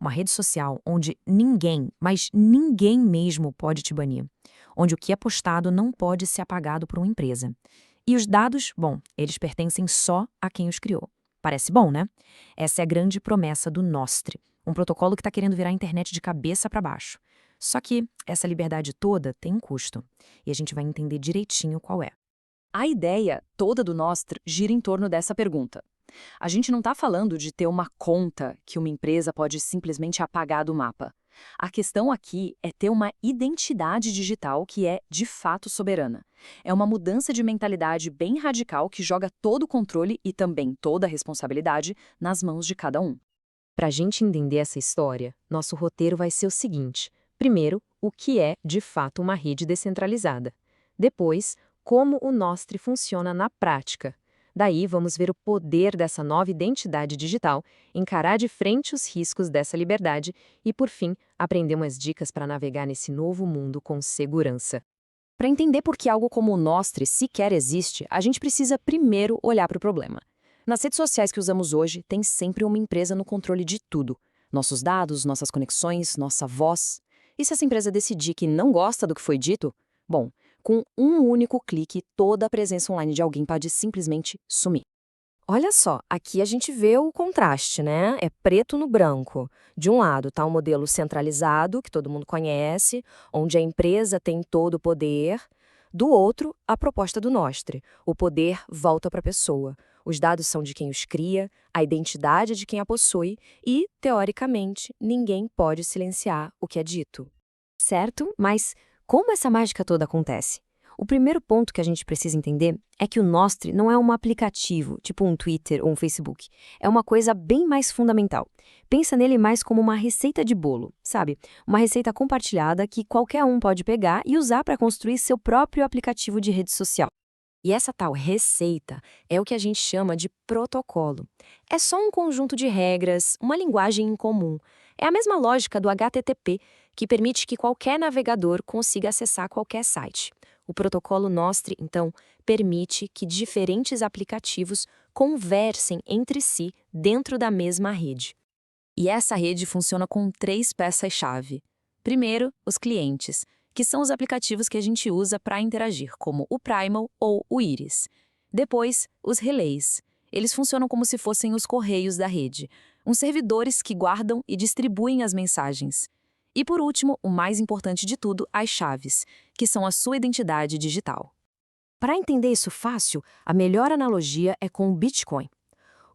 Uma rede social onde ninguém, mas ninguém mesmo pode te banir. Onde o que é postado não pode ser apagado por uma empresa. E os dados, bom, eles pertencem só a quem os criou. Parece bom, né? Essa é a grande promessa do Nostri, um protocolo que está querendo virar a internet de cabeça para baixo. Só que essa liberdade toda tem um custo. E a gente vai entender direitinho qual é. A ideia toda do Nostr gira em torno dessa pergunta. A gente não está falando de ter uma conta que uma empresa pode simplesmente apagar do mapa. A questão aqui é ter uma identidade digital que é, de fato, soberana. É uma mudança de mentalidade bem radical que joga todo o controle e também toda a responsabilidade nas mãos de cada um. Para a gente entender essa história, nosso roteiro vai ser o seguinte: primeiro, o que é, de fato, uma rede descentralizada. Depois, como o Nostri funciona na prática. Daí, vamos ver o poder dessa nova identidade digital, encarar de frente os riscos dessa liberdade e, por fim, aprender umas dicas para navegar nesse novo mundo com segurança. Para entender por que algo como o Nostri sequer existe, a gente precisa primeiro olhar para o problema. Nas redes sociais que usamos hoje, tem sempre uma empresa no controle de tudo. Nossos dados, nossas conexões, nossa voz. E se essa empresa decidir que não gosta do que foi dito? Bom, com um único clique, toda a presença online de alguém pode simplesmente sumir. Olha só, aqui a gente vê o contraste, né? É preto no branco. De um lado está um modelo centralizado, que todo mundo conhece, onde a empresa tem todo o poder. Do outro, a proposta do Nostri. O poder volta para a pessoa. Os dados são de quem os cria, a identidade é de quem a possui e, teoricamente, ninguém pode silenciar o que é dito. Certo? Mas como essa mágica toda acontece? O primeiro ponto que a gente precisa entender é que o Nostri não é um aplicativo, tipo um Twitter ou um Facebook. É uma coisa bem mais fundamental. Pensa nele mais como uma receita de bolo, sabe? Uma receita compartilhada que qualquer um pode pegar e usar para construir seu próprio aplicativo de rede social. E essa tal receita é o que a gente chama de protocolo. É só um conjunto de regras, uma linguagem em comum. É a mesma lógica do HTTP, que permite que qualquer navegador consiga acessar qualquer site. O protocolo Nostri, então, permite que diferentes aplicativos conversem entre si dentro da mesma rede. E essa rede funciona com 3 peças-chave. Primeiro, os clientes, que são os aplicativos que a gente usa para interagir, como o Primal ou o Iris. Depois, os relays. Eles funcionam como se fossem os correios da rede, uns servidores que guardam e distribuem as mensagens. E por último, o mais importante de tudo, as chaves, que são a sua identidade digital. Para entender isso fácil, a melhor analogia é com o Bitcoin.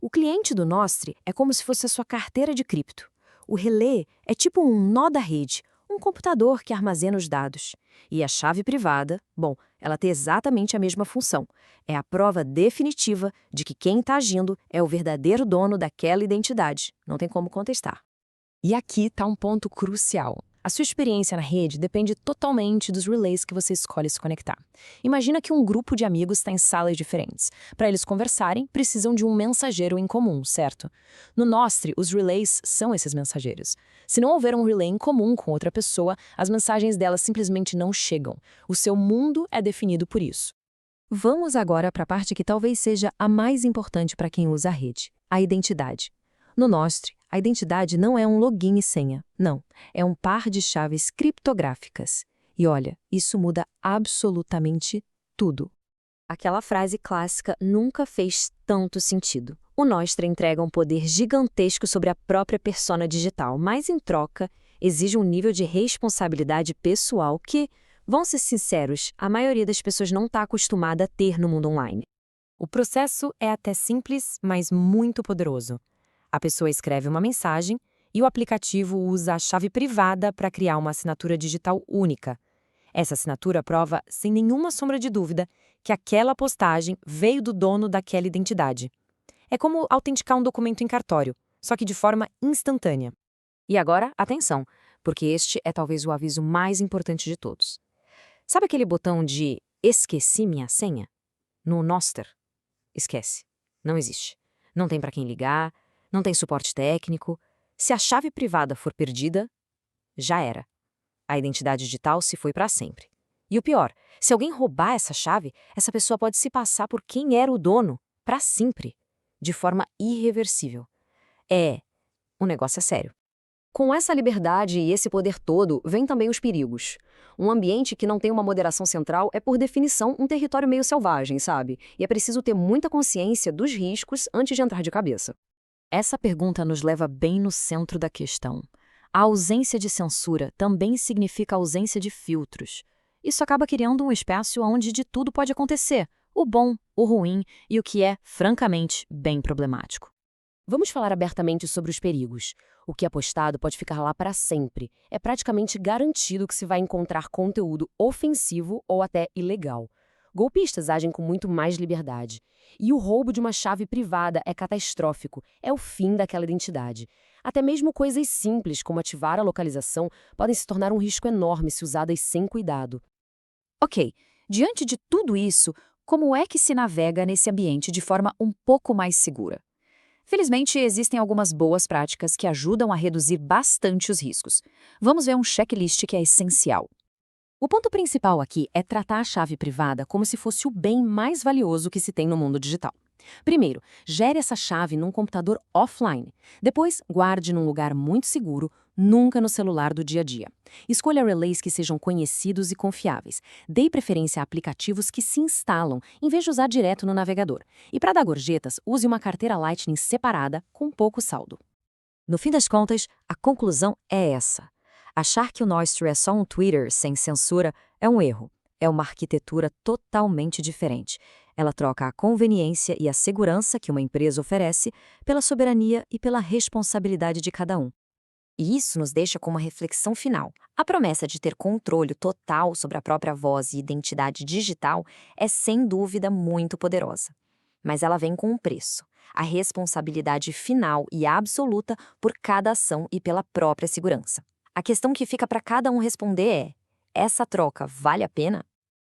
O cliente do Nostri é como se fosse a sua carteira de cripto. O relé é tipo um nó da rede, um computador que armazena os dados. E a chave privada, bom, ela tem exatamente a mesma função. É a prova definitiva de que quem está agindo é o verdadeiro dono daquela identidade. Não tem como contestar. E aqui está um ponto crucial. A sua experiência na rede depende totalmente dos relays que você escolhe se conectar. Imagina que um grupo de amigos está em salas diferentes. Para eles conversarem, precisam de um mensageiro em comum, certo? No Nostri, os relays são esses mensageiros. Se não houver um relay em comum com outra pessoa, as mensagens dela simplesmente não chegam. O seu mundo é definido por isso. Vamos agora para a parte que talvez seja a mais importante para quem usa a rede, a identidade. No Nostri, a identidade não é um login e senha, não. É um par de chaves criptográficas. E olha, isso muda absolutamente tudo. Aquela frase clássica nunca fez tanto sentido. O Nostra entrega um poder gigantesco sobre a própria persona digital, mas em troca, exige um nível de responsabilidade pessoal que, vamos ser sinceros, a maioria das pessoas não está acostumada a ter no mundo online. O processo é até simples, mas muito poderoso. A pessoa escreve uma mensagem e o aplicativo usa a chave privada para criar uma assinatura digital única. Essa assinatura prova, sem nenhuma sombra de dúvida, que aquela postagem veio do dono daquela identidade. É como autenticar um documento em cartório, só que de forma instantânea. E agora, atenção, porque este é talvez o aviso mais importante de todos. Sabe aquele botão de "esqueci minha senha"? No Nostr, esquece. Não existe. Não tem para quem ligar. Não tem suporte técnico. Se a chave privada for perdida, já era. A identidade digital se foi para sempre. E o pior, se alguém roubar essa chave, essa pessoa pode se passar por quem era o dono, para sempre, de forma irreversível. O negócio é sério. Com essa liberdade e esse poder todo, vem também os perigos. Um ambiente que não tem uma moderação central é, por definição, um território meio selvagem, sabe? E é preciso ter muita consciência dos riscos antes de entrar de cabeça. Essa pergunta nos leva bem no centro da questão. A ausência de censura também significa ausência de filtros. Isso acaba criando um espaço onde de tudo pode acontecer, o bom, o ruim e o que é, francamente, bem problemático. Vamos falar abertamente sobre os perigos. O que é postado pode ficar lá para sempre. É praticamente garantido que se vai encontrar conteúdo ofensivo ou até ilegal. Golpistas agem com muito mais liberdade. E o roubo de uma chave privada é catastrófico, é o fim daquela identidade. Até mesmo coisas simples, como ativar a localização, podem se tornar um risco enorme se usadas sem cuidado. Ok, diante de tudo isso, como é que se navega nesse ambiente de forma um pouco mais segura? Felizmente, existem algumas boas práticas que ajudam a reduzir bastante os riscos. Vamos ver um checklist que é essencial. O ponto principal aqui é tratar a chave privada como se fosse o bem mais valioso que se tem no mundo digital. Primeiro, gere essa chave num computador offline. Depois, guarde num lugar muito seguro, nunca no celular do dia a dia. Escolha relés que sejam conhecidos e confiáveis. Dê preferência a aplicativos que se instalam, em vez de usar direto no navegador. E para dar gorjetas, use uma carteira Lightning separada, com pouco saldo. No fim das contas, a conclusão é essa. Achar que o Nostr é só um Twitter sem censura é um erro. É uma arquitetura totalmente diferente. Ela troca a conveniência e a segurança que uma empresa oferece pela soberania e pela responsabilidade de cada um. E isso nos deixa com uma reflexão final. A promessa de ter controle total sobre a própria voz e identidade digital é sem dúvida muito poderosa. Mas ela vem com um preço: a responsabilidade final e absoluta por cada ação e pela própria segurança. A questão que fica para cada um responder é: essa troca vale a pena?